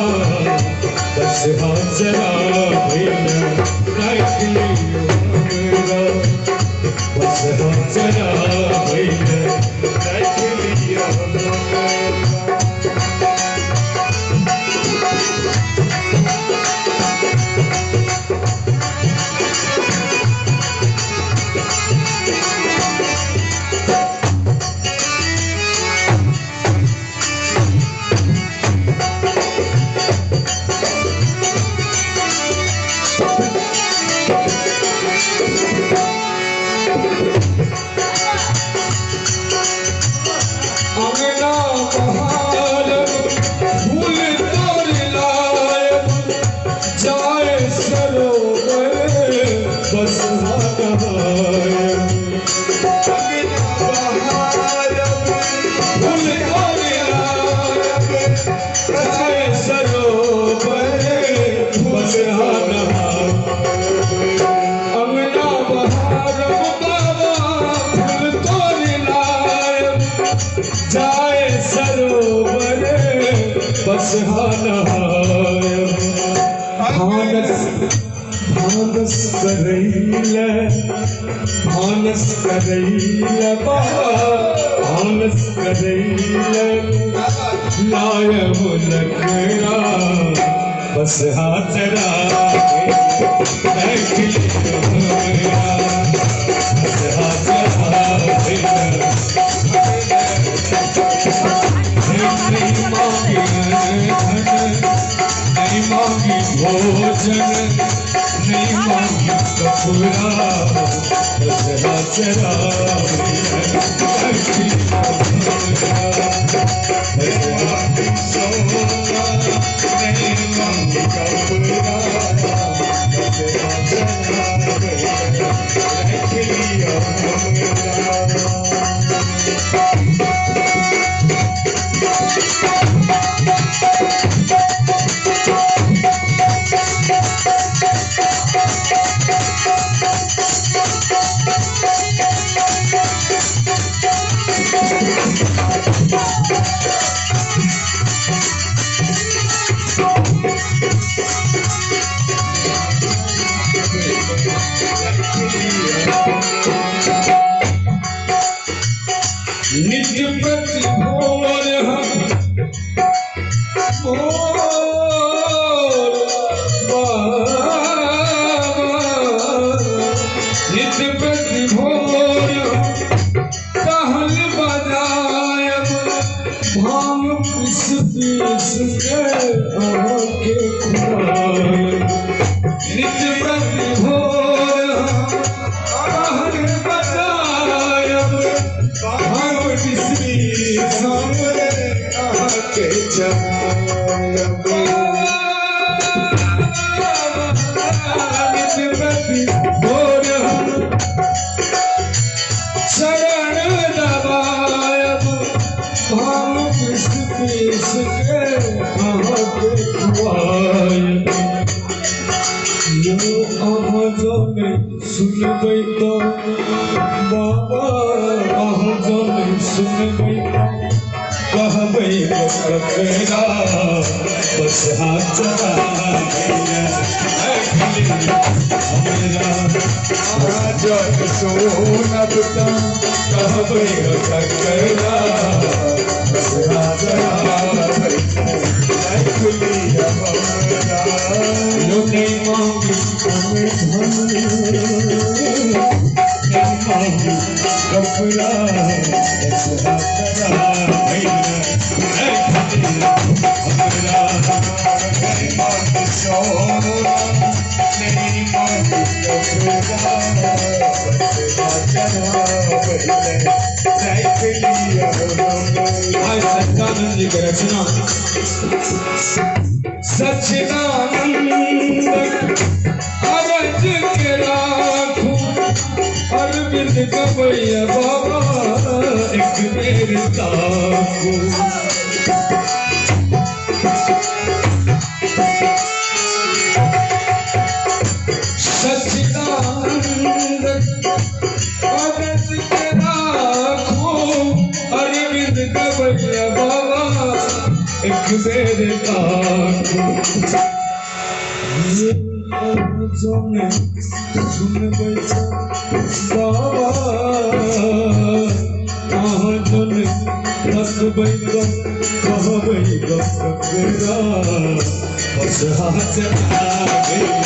बस हाजरा भैया रख लियो हमरा बस हाजरा भैया रख लियो हमरा बस भानस करैले भानस करैले बाबा भानस करैले लायम नखरा बस हाजरा रख लियो हमरा बस हाजरा नहीं मांगी भोजन नहीं मांगी कपूरा बस हाजरा नहीं मांगी कपूरा रख लियो नित्य प्रति भोर नित्य प्रति भोर टहल बजायब भांग पिस पिस के आके खुआयब नित्य प्रति भोर टहल बजायब भांग पिस पिस के आके जमायब नित्य प्रति भोर शरण दबायब भांग पिस पिस के आके खुआयब यो अहाँ जने सुनबै तो बाबा अहाँ जने सुनबै कहबै ककरा बस हाजरा हमरा अहाँ जन सुनब तो कहबै ककरा बस हाजरा रख लियो हमरा नहीं मांगी धन नहीं मांगी कपड़ा बस हाजरा भैया रख लियो हमरा नहीं मांगी सोना नहीं मांगी कपड़ा बस हाजरा भैया रख लियो आज सच्चिदानंद जी की रचना सच्चिदानंद अरज के राखू अरविंद कबैया बाबा एक बेर ताकू सच्चिदानंद अरज के राखू अरविंद कबैया बाबा एक बेर सुन बैठा बाबा कहाँ जन हसबै कहबै गसकरा बस हाथ आगे